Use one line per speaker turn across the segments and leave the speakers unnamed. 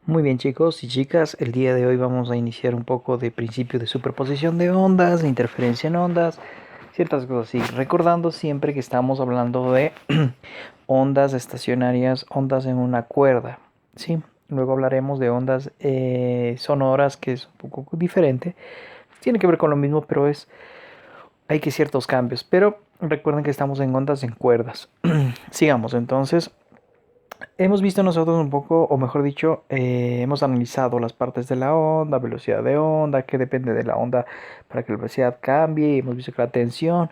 Muy bien, chicos y chicas, el día de hoy vamos a iniciar un poco de principio de superposición de ondas, de interferencia en ondas, ciertas cosas así, recordando siempre que estamos hablando de ondas estacionarias, ondas en una cuerda, ¿sí? Luego hablaremos de ondas sonoras, que es un poco diferente, tiene que ver con lo mismo, pero hay que ciertos cambios, pero recuerden que estamos en ondas en cuerdas. Sigamos entonces. Hemos visto nosotros un poco, o mejor dicho, hemos analizado las partes de la onda, velocidad de onda, qué depende de la onda para que la velocidad cambie, hemos visto que la tensión,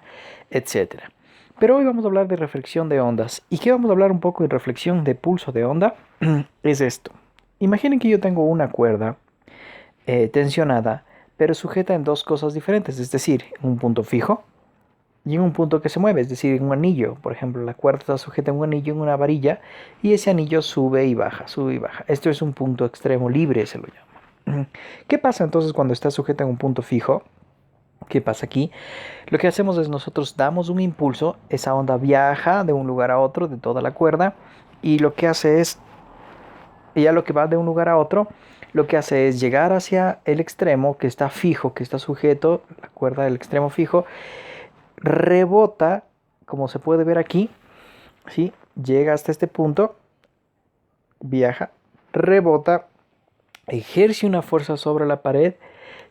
etcétera. Pero hoy vamos a hablar de reflexión de ondas. ¿Y qué vamos a hablar un poco de reflexión de pulso de onda? Es esto. Imaginen que yo tengo una cuerda tensionada, pero sujeta en dos cosas diferentes, es decir, en un punto fijo y en un punto que se mueve, es decir, en un anillo. Por ejemplo, la cuerda está sujeta en un anillo, en una varilla, y ese anillo sube y baja, sube y baja. Esto es un punto extremo libre, se lo llama. ¿Qué pasa entonces cuando está sujeta en un punto fijo? ¿Qué pasa aquí? Lo que hacemos es nosotros damos un impulso, esa onda viaja de un lugar a otro, de toda la cuerda, y lo que hace es, ella lo que va de un lugar a otro, lo que hace es llegar hacia el extremo que está fijo, que está sujeto, la cuerda del extremo fijo, rebota, como se puede ver aquí, ¿sí? Llega hasta este punto, viaja, rebota, ejerce una fuerza sobre la pared,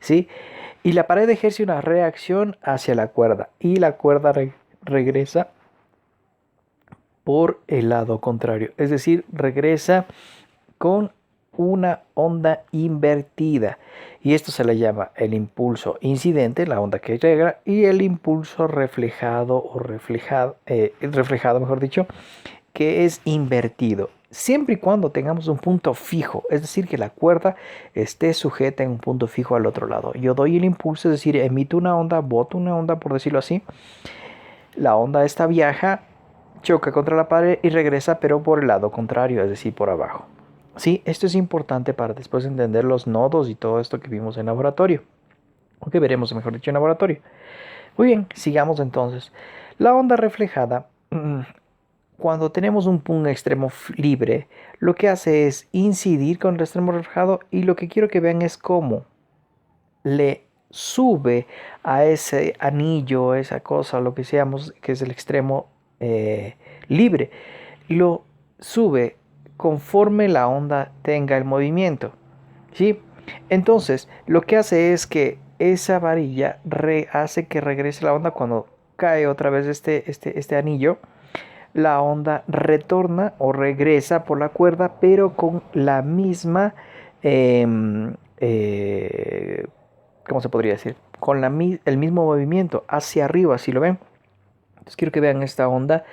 ¿sí? Y la pared ejerce una reacción hacia la cuerda y la cuerda regresa por el lado contrario, es decir, regresa con una onda invertida, y esto se le llama el impulso incidente, la onda que llega, y el impulso reflejado o reflejado, mejor dicho, que es invertido, siempre y cuando tengamos un punto fijo, es decir, que la cuerda esté sujeta en un punto fijo al otro lado. Yo doy el impulso, es decir, emito una onda, boto una onda, por decirlo así, la onda esta viaja, choca contra la pared y regresa, pero por el lado contrario, es decir, por abajo. Sí, esto es importante para después entender los nodos y todo esto que vimos en laboratorio, o que veremos, mejor dicho, en laboratorio. Muy bien, sigamos entonces. La onda reflejada, cuando tenemos un extremo libre, lo que hace es incidir con el extremo reflejado, y lo que quiero que vean es cómo le sube a ese anillo, esa cosa, lo que seamos, que es el extremo libre, lo sube conforme la onda tenga el movimiento, ¿sí? Entonces, lo que hace es que esa varilla hace que regrese la onda cuando cae otra vez este anillo. La onda retorna o regresa por la cuerda, pero con la misma, eh, eh, ¿cómo se podría decir? Con el mismo movimiento hacia arriba, si lo ven. Entonces quiero que vean esta onda.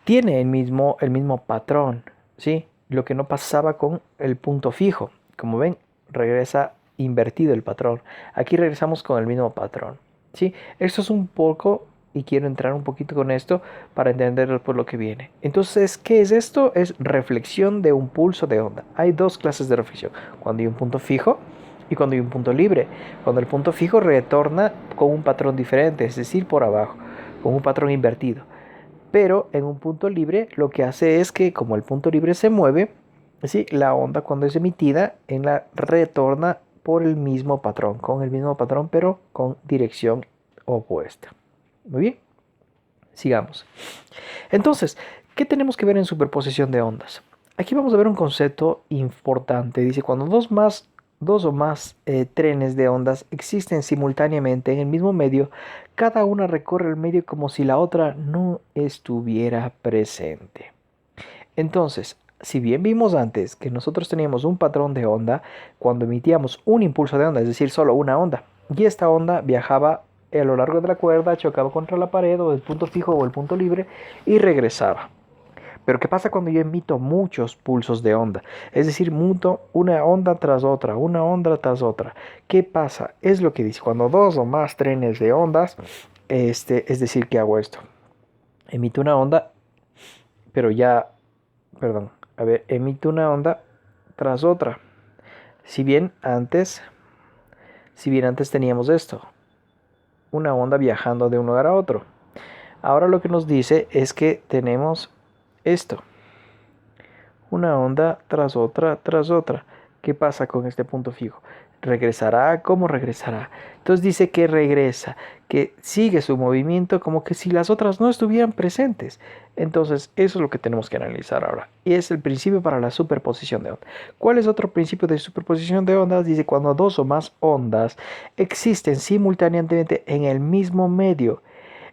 Tiene el mismo patrón, ¿sí? Lo que no pasaba con el punto fijo. Como ven, regresa invertido el patrón. Aquí regresamos con el mismo patrón, ¿sí? Esto es un poco, y quiero entrar un poquito con esto para entender por lo que viene. Entonces, ¿qué es esto? Es reflexión de un pulso de onda. Hay dos clases de reflexión. Cuando hay un punto fijo y cuando hay un punto libre. Cuando el punto fijo retorna con un patrón diferente, es decir, por abajo, con un patrón invertido. Pero en un punto libre lo que hace es que, como el punto libre se mueve, ¿sí? La onda, cuando es emitida, retorna por el mismo patrón, con el mismo patrón, pero con dirección opuesta. Muy bien, sigamos. Entonces, ¿qué tenemos que ver en superposición de ondas? Aquí vamos a ver un concepto importante. Dice, cuando dos o más trenes de ondas existen simultáneamente en el mismo medio, cada una recorre el medio como si la otra no estuviera presente. Entonces, si bien vimos antes que nosotros teníamos un patrón de onda cuando emitíamos un impulso de onda, es decir, solo una onda, y esta onda viajaba a lo largo de la cuerda, chocaba contra la pared o el punto fijo o el punto libre y regresaba. Pero ¿qué pasa cuando yo emito muchos pulsos de onda? Es decir, muto una onda tras otra, una onda tras otra. ¿Qué pasa? Es lo que dice, cuando dos o más trenes de ondas, es decir, que hago esto. Emito una onda, pero ya, perdón, a ver, emito una onda tras otra. Si bien antes, si bien antes teníamos esto, una onda viajando de un lugar a otro. Ahora lo que nos dice es que tenemos esto, una onda tras otra tras otra. ¿Qué pasa con este punto fijo? ¿Regresará? ¿Cómo regresará? Entonces dice que regresa, que sigue su movimiento como que si las otras no estuvieran presentes. Entonces eso es lo que tenemos que analizar ahora. Y es el principio para la superposición de ondas. ¿Cuál es otro principio de superposición de ondas? Dice cuando dos o más ondas existen simultáneamente en el mismo medio.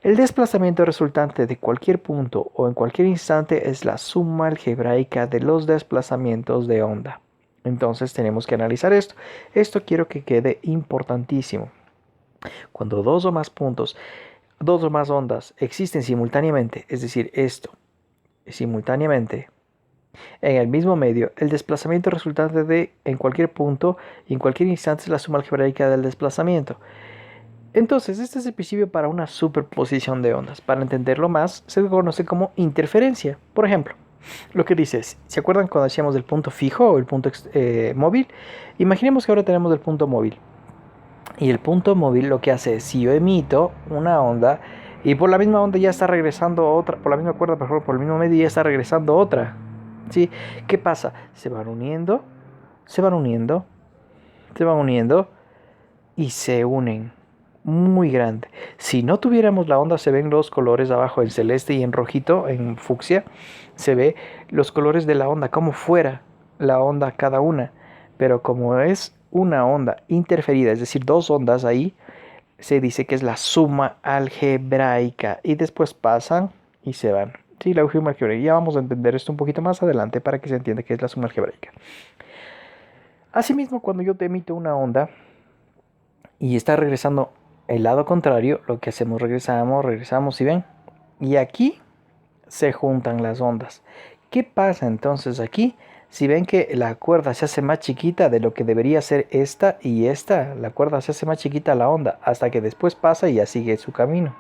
El desplazamiento resultante de cualquier punto o en cualquier instante es la suma algebraica de los desplazamientos de onda. Entonces tenemos que analizar esto. Esto quiero que quede importantísimo. Cuando dos o más puntos, dos o más ondas existen simultáneamente, es decir, esto, simultáneamente, en el mismo medio, el desplazamiento resultante de en cualquier punto y en cualquier instante es la suma algebraica del desplazamiento. Entonces, este es el principio para una superposición de ondas. Para entenderlo más, se conoce como interferencia. Por ejemplo, lo que dice es, ¿se acuerdan cuando decíamos del punto fijo o el punto móvil? Imaginemos que ahora tenemos el punto móvil. Y el punto móvil lo que hace es, si yo emito una onda y por la misma onda ya está regresando otra, por la misma cuerda, por el mismo medio ya está regresando otra. ¿Sí? ¿Qué pasa? Se van uniendo, se van uniendo, se van uniendo y se unen. Muy grande. Si no tuviéramos la onda, se ven los colores abajo en celeste y en rojito, en fucsia, se ve los colores de la onda, como fuera la onda cada una. Pero como es una onda interferida, es decir, dos ondas ahí, se dice que es la suma algebraica y después pasan y se van. Sí, la suma algebraica. Ya vamos a entender esto un poquito más adelante para que se entienda qué es la suma algebraica. Asimismo, cuando yo te emito una onda y está regresando el lado contrario, lo que hacemos, regresamos, ¿sí ven? Y aquí se juntan las ondas. ¿Qué pasa entonces aquí? Si ven que la cuerda se hace más chiquita de lo que debería ser esta y esta, la cuerda se hace más chiquita la onda, hasta que después pasa y ya sigue su camino.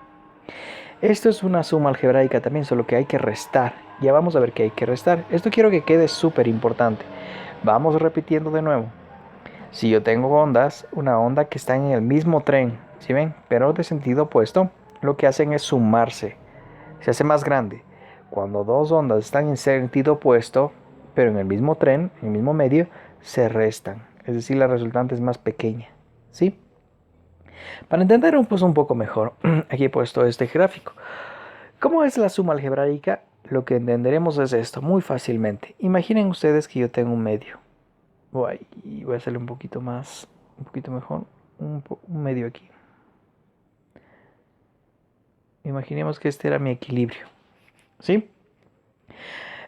Esto es una suma algebraica también, solo que hay que restar. Ya vamos a ver qué hay que restar. Esto quiero que quede súper importante. Vamos repitiendo de nuevo. Si yo tengo ondas, una onda que está en el mismo tren, ¿sí ven? Pero de sentido opuesto, lo que hacen es sumarse. Se hace más grande. Cuando dos ondas están en sentido opuesto, pero en el mismo tren, en el mismo medio, se restan. Es decir, la resultante es más pequeña. ¿Sí? Para entender un poco mejor, aquí he puesto este gráfico. ¿Cómo es la suma algebraica? Lo que entenderemos es esto muy fácilmente. Imaginen ustedes que yo tengo un medio. Voy a hacerle un poquito mejor, un medio aquí. Imaginemos que este era mi equilibrio, ¿sí?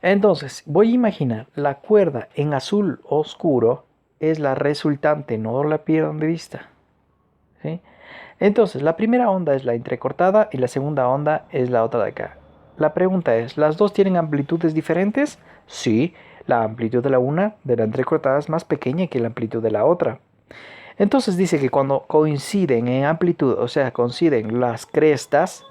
Entonces, voy a imaginar la cuerda en azul oscuro es la resultante, no la pierdan de vista, ¿sí? Entonces, la primera onda es la entrecortada y la segunda onda es la otra de acá. La pregunta es, ¿las dos tienen amplitudes diferentes? Sí, la amplitud de la una, de la entrecortada, es más pequeña que la amplitud de la otra. Entonces dice que cuando coinciden en amplitud, o sea, coinciden las crestas,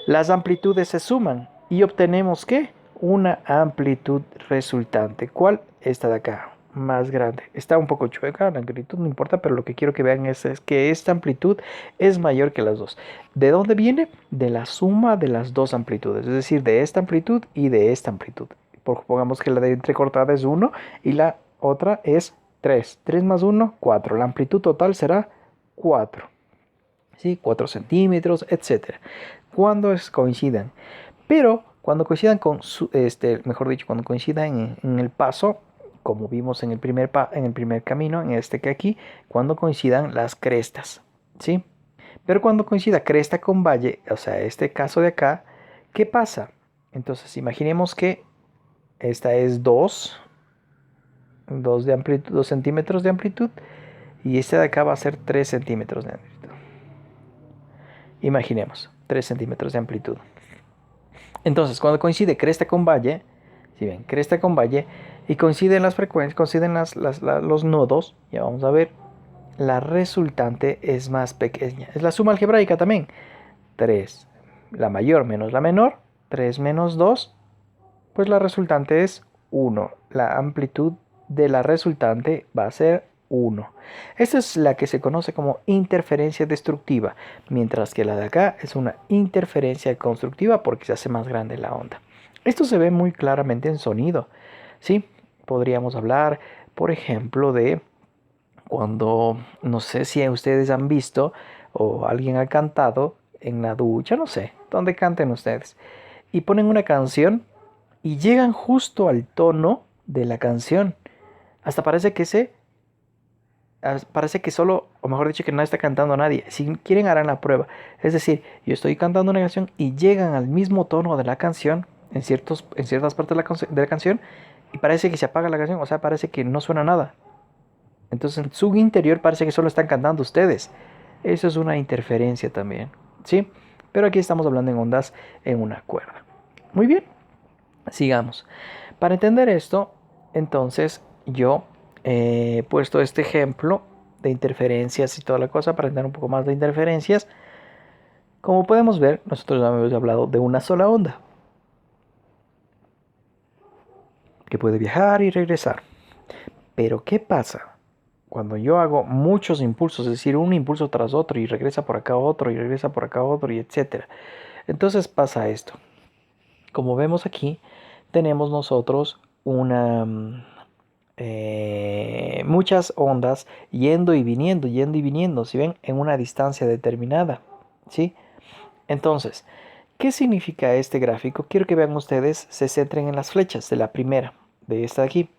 las amplitudes se suman y obtenemos ¿qué? Una amplitud resultante. ¿Cuál? Esta de acá, más grande. Está un poco chueca, la amplitud no importa, pero lo que quiero que vean es que esta amplitud es mayor que las dos. ¿De dónde viene? De la suma de las dos amplitudes, es decir, de esta amplitud y de esta amplitud. Pongamos que la de entrecortada es 1 y la otra es 3. 3 más 1, 4. La amplitud total será 4. ¿Sí? 4 centímetros, etc. Cuando coincidan. Pero cuando coincidan con, mejor dicho, cuando coincidan en el paso, como vimos en el primer camino, en este que aquí, cuando coincidan las crestas. ¿Sí? Pero cuando coincida cresta con valle, o sea, este caso de acá, ¿qué pasa? Entonces imaginemos que esta es 2 de amplitud, 2 centímetros de amplitud, y esta de acá va a ser 3 centímetros de amplitud. Imaginemos, 3 centímetros de amplitud. Entonces, cuando coincide cresta con valle, si ven, cresta con valle, y coinciden las frecuencias, coinciden los nodos, ya vamos a ver, la resultante es más pequeña. Es la suma algebraica también. 3, la mayor menos la menor, 3 menos 2, pues la resultante es 1. La amplitud de la resultante va a ser 1. Esta es la que se conoce como interferencia destructiva, mientras que la de acá es una interferencia constructiva porque se hace más grande la onda. Esto se ve muy claramente en sonido, ¿sí? podríamos hablar, por ejemplo, de cuando, no sé si ustedes han visto o alguien ha cantado en la ducha, no sé, donde canten ustedes, y ponen una canción y llegan justo al tono de la canción. Hasta parece que solo, o mejor dicho, que no está cantando nadie. Si quieren harán la prueba. Es decir, yo estoy cantando una canción y llegan al mismo tono de la canción en ciertas partes de la canción y parece que se apaga la canción, o sea, parece que no suena nada. Entonces en su interior parece que solo están cantando ustedes. Eso es una interferencia también, ¿sí? Pero aquí estamos hablando en ondas en una cuerda. Muy bien, sigamos. Para entender esto, entonces yo he puesto este ejemplo de interferencias y toda la cosa para entender un poco más de interferencias. Como podemos ver, nosotros ya hemos hablado de una sola onda que puede viajar y regresar. Pero ¿qué pasa cuando yo hago muchos impulsos, es decir, un impulso tras otro y regresa por acá otro y regresa por acá otro y etcétera? Entonces pasa esto. Como vemos aquí, tenemos nosotros muchas ondas yendo y viniendo, ¿sí ven? En una distancia determinada, ¿sí? Entonces, ¿qué significa este gráfico? Quiero que vean ustedes, se centren en las flechas de la primera, de esta de aquí.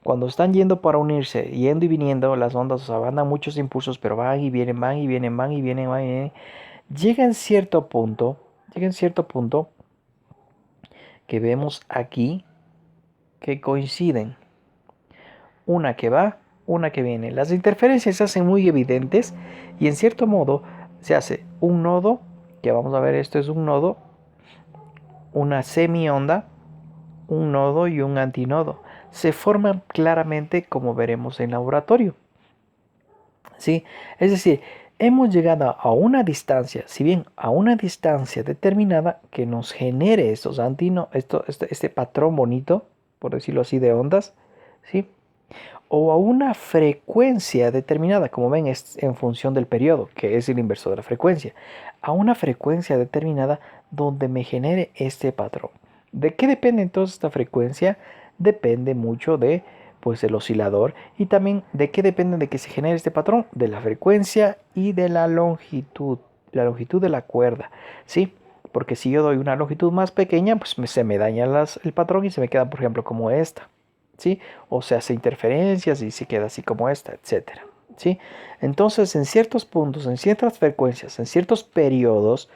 Cuando están yendo para unirse, yendo y viniendo, las ondas, o sea, van a muchos impulsos, pero van y vienen, van y vienen, van y vienen, van y vienen. Llega en cierto punto que vemos aquí que coinciden. Una que va, una que viene. Las interferencias se hacen muy evidentes y en cierto modo se hace un nodo, que vamos a ver, esto es un nodo, una semionda, un nodo y un antinodo. Se forman claramente como veremos en laboratorio. ¿Sí? Es decir, hemos llegado a una distancia, si bien a una distancia determinada que nos genere estos este patrón bonito, por decirlo así, de ondas, ¿sí? O a una frecuencia determinada, como ven, es en función del periodo, que es el inverso de la frecuencia, a una frecuencia determinada donde me genere este patrón. ¿De qué depende entonces esta frecuencia? Depende mucho de pues el oscilador y también de qué depende de que se genere este patrón, de la frecuencia y de la longitud de la cuerda, ¿sí? Porque si yo doy una longitud más pequeña, pues se me daña el patrón y se me queda, por ejemplo, como esta. ¿Sí? O se hace interferencias y se queda así como esta, etcétera, ¿sí? Entonces, en ciertos puntos, en ciertas frecuencias, en ciertos periodos,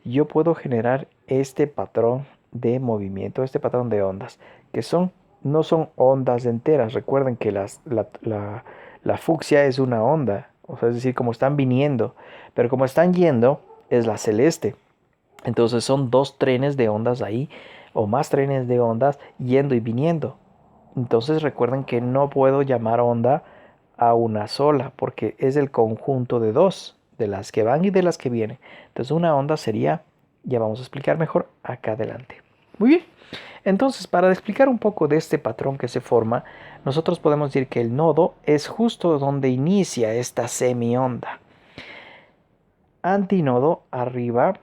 yo puedo generar este patrón de movimiento, este patrón de ondas, que no son ondas enteras. Recuerden que la fucsia es una onda, o sea, es decir, como están viniendo, pero como están yendo, es la celeste. Entonces son dos trenes de ondas ahí, o más trenes de ondas yendo y viniendo. Entonces recuerden que no puedo llamar onda a una sola porque es el conjunto de dos, de las que van y de las que vienen. Entonces una onda sería, ya vamos a explicar mejor acá adelante. Muy bien, entonces para explicar un poco de este patrón que se forma, nosotros podemos decir que el nodo es justo donde inicia esta semionda. Antinodo arriba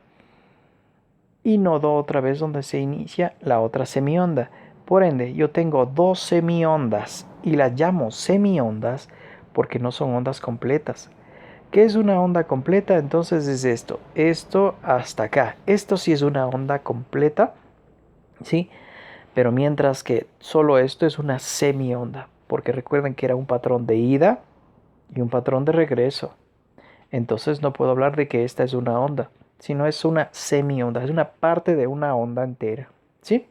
y nodo otra vez donde se inicia la otra semionda. Por ende, yo tengo dos semiondas y las llamo semiondas porque no son ondas completas. ¿Qué es una onda completa? Entonces es esto hasta acá. Esto sí es una onda completa, ¿sí? Pero mientras que solo esto es una semionda, porque recuerden que era un patrón de ida y un patrón de regreso. Entonces no puedo hablar de que esta es una onda, sino es una semionda, es una parte de una onda entera, ¿sí?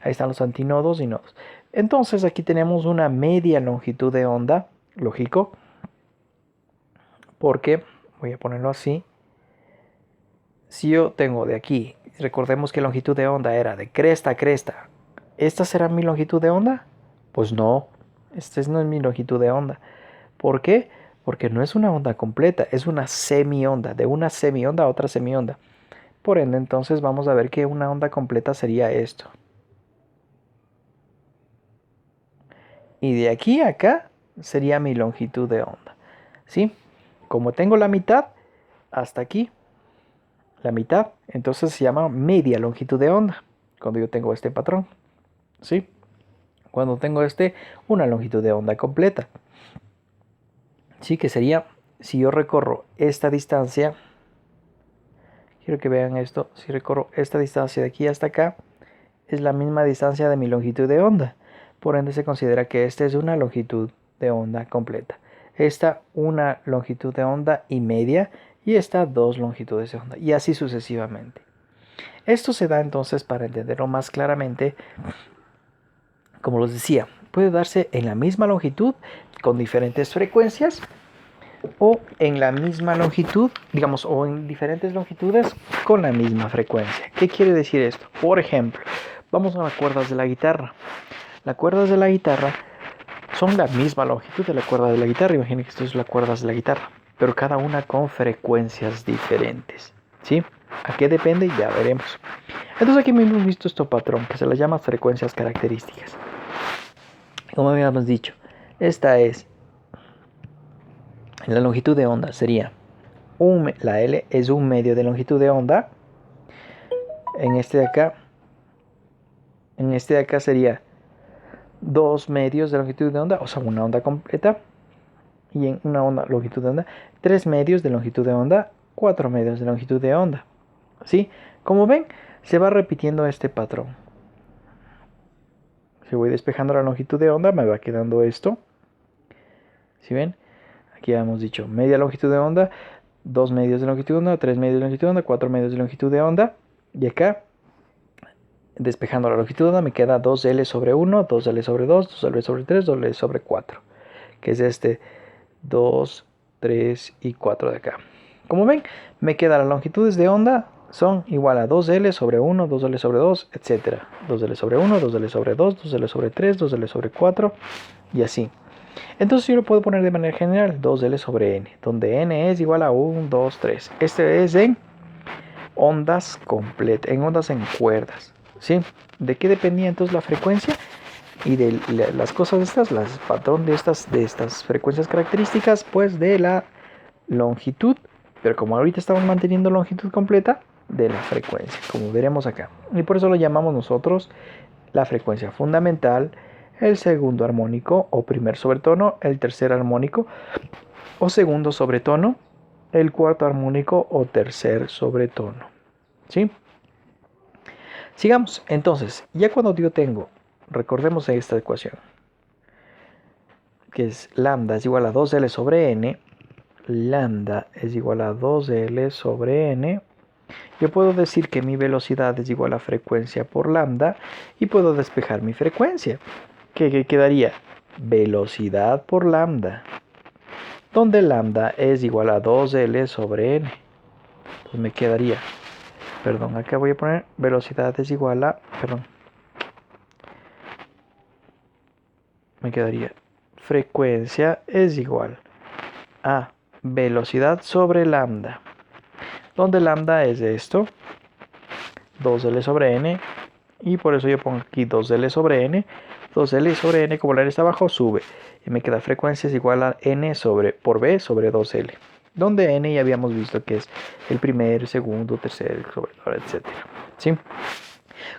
Ahí están los antinodos y nodos. Entonces aquí tenemos una media longitud de onda, lógico, porque, voy a ponerlo así, si yo tengo de aquí, recordemos que longitud de onda era de cresta a cresta, ¿esta será mi longitud de onda? Pues no, esta no es mi longitud de onda. ¿Por qué? Porque no es una onda completa, es una semionda, de una semionda a otra semionda. Por ende, entonces vamos a ver que una onda completa sería esto. Y de aquí a acá sería mi longitud de onda. ¿Sí? Como tengo la mitad, hasta aquí, la mitad, entonces se llama media longitud de onda, cuando yo tengo este patrón. ¿Sí? Cuando tengo una longitud de onda completa. Sí, que sería, si yo recorro esta distancia, quiero que vean esto, si recorro esta distancia de aquí hasta acá, es la misma distancia de mi longitud de onda. Por ende se considera que esta es una longitud de onda completa. Esta una longitud de onda y media y esta dos longitudes de onda y así sucesivamente. Esto se da entonces, para entenderlo más claramente, como les decía, puede darse en la misma longitud con diferentes frecuencias o en la misma longitud, digamos, o en diferentes longitudes con la misma frecuencia. ¿Qué quiere decir esto? Por ejemplo, vamos a las cuerdas de la guitarra. Las cuerdas de la guitarra son la misma longitud de la cuerda de la guitarra. Imaginen que esto es las cuerdas de la guitarra, pero cada una con frecuencias diferentes. ¿Sí? ¿A qué depende? Ya veremos. Entonces aquí hemos visto este patrón que se le llama frecuencias características. Como habíamos dicho, esta es la longitud de onda, sería la L es un medio de longitud de onda. En este de acá sería 2 medios de longitud de onda, o sea, una onda completa. Y en una longitud de onda, 3 medios de longitud de onda, 4 medios de longitud de onda. ¿Sí? Como ven, se va repitiendo este patrón. Si voy despejando la longitud de onda, me va quedando esto. ¿Sí ven? Aquí ya hemos dicho media longitud de onda, 2 medios de longitud de onda, 3 medios de longitud de onda, 4 medios de longitud de onda. Y acá, despejando la longitud de onda, me queda 2L sobre 1, 2L sobre 2, 2L sobre 3, 2L sobre 4. Que es 2, 3 y 4 de acá. Como ven, me quedan las longitudes de onda son igual a 2L sobre 1, 2L sobre 2, etc. 2L sobre 1, 2L sobre 2, 2L sobre 3, 2L sobre 4 y así. Entonces yo lo puedo poner de manera general, 2L sobre N, donde N es igual a 1, 2, 3. Este es en ondas completas, en ondas en cuerdas. ¿Sí? ¿De qué dependía entonces la frecuencia? Y de las cosas estas, el patrón de estas frecuencias características, pues de la longitud, pero como ahorita estamos manteniendo longitud completa, de la frecuencia, como veremos acá. Y por eso lo llamamos nosotros la frecuencia fundamental, el segundo armónico o primer sobretono, el tercer armónico o segundo sobretono, el cuarto armónico o tercer sobretono. ¿Sí? Sigamos. Entonces, ya cuando yo tengo, recordemos esta ecuación, que es lambda es igual a 2L sobre N, lambda es igual a 2L sobre N, yo puedo decir que mi velocidad es igual a frecuencia por lambda y puedo despejar mi frecuencia. ¿Qué quedaría? Velocidad por lambda, donde lambda es igual a 2L sobre N. Entonces me quedaría, perdón, acá voy a poner velocidad es igual a, me quedaría frecuencia es igual a velocidad sobre lambda, donde lambda es esto, 2L sobre N, y por eso yo pongo aquí 2L sobre N. 2L sobre N, como la N está abajo, sube. Y me queda frecuencia es igual a N por B sobre 2L. Donde N ya habíamos visto que es el primer, segundo, tercer, etc. ¿Sí?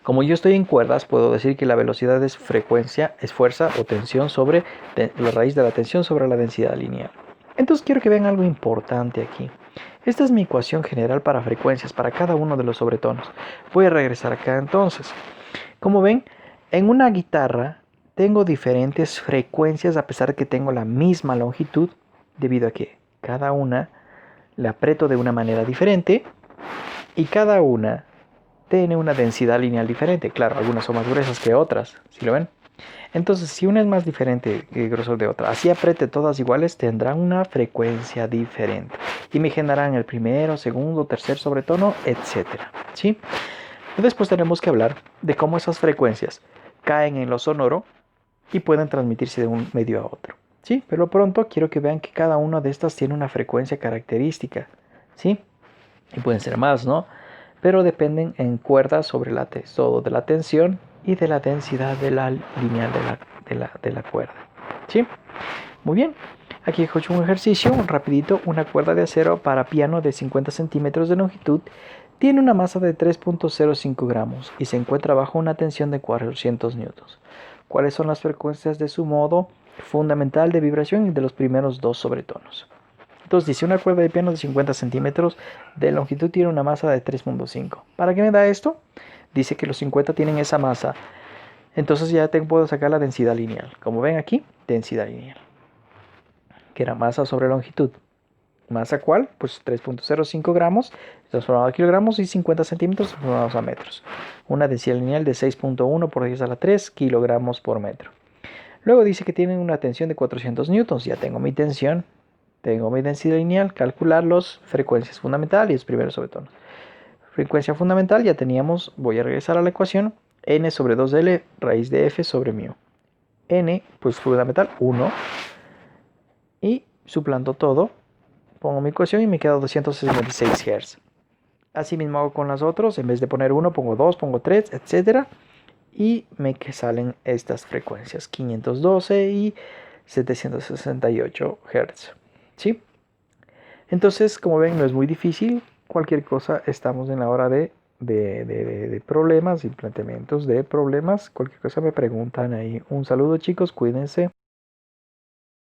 Como yo estoy en cuerdas, puedo decir que la velocidad es frecuencia, es fuerza o tensión sobre la raíz de la tensión sobre la densidad lineal. Entonces quiero que vean algo importante aquí. Esta es mi ecuación general para frecuencias, para cada uno de los sobretonos. Voy a regresar acá entonces. Como ven, en una guitarra tengo diferentes frecuencias a pesar de que tengo la misma longitud, debido a que cada una la aprieto de una manera diferente y cada una tiene una densidad lineal diferente. Claro, algunas son más gruesas que otras, ¿sí lo ven? Entonces, si una es más diferente que el grosor de otra, así apriete todas iguales, tendrán una frecuencia diferente. Y me generarán el primero, segundo, tercer sobretono, etc. ¿Sí? Después tenemos que hablar de cómo esas frecuencias caen en lo sonoro y pueden transmitirse de un medio a otro. ¿Sí? Pero pronto quiero que vean que cada una de estas tiene una frecuencia característica. ¿Sí? Y pueden ser más, ¿no? Pero dependen en cuerdas sobre todo de la tensión y de la densidad de la lineal de la cuerda. ¿Sí? Muy bien. Aquí he hecho un ejercicio, rapidito. Una cuerda de acero para piano de 50 centímetros de longitud tiene una masa de 3.05 gramos y se encuentra bajo una tensión de 400 newtons. cuáles son las frecuencias de su modo fundamental de vibración y de los primeros dos sobretonos. Entonces dice una cuerda de piano de 50 centímetros de longitud tiene una masa de 3.5. ¿Para qué me da esto? Dice que los 50 tienen esa masa. Entonces ya puedo sacar la densidad lineal. Como ven aquí, densidad lineal. Que era masa sobre longitud. ¿Masa cuál? Pues 3.05 gramos transformado a kilogramos y 50 centímetros transformados a metros. Una densidad lineal de 6.1 por 10 a la 3 kilogramos por metro. Luego dice que tienen una tensión de 400 newtons. Ya tengo mi tensión, tengo mi densidad lineal, calcular las frecuencias fundamentales y los primeros sobretonos. Frecuencia fundamental ya teníamos, voy a regresar a la ecuación, n sobre 2L raíz de f sobre mu. N, pues fundamental, 1. Y suplanto todo, pongo mi ecuación y me queda 266 Hz. Así mismo hago con las otras, en vez de poner 1 pongo 2, pongo 3, etc. Y me salen estas frecuencias, 512 y 768 Hz. ¿Sí? Entonces, como ven, no es muy difícil. Cualquier cosa, estamos en la hora de problemas y planteamientos de problemas. Cualquier cosa me preguntan ahí. Un saludo, chicos, cuídense.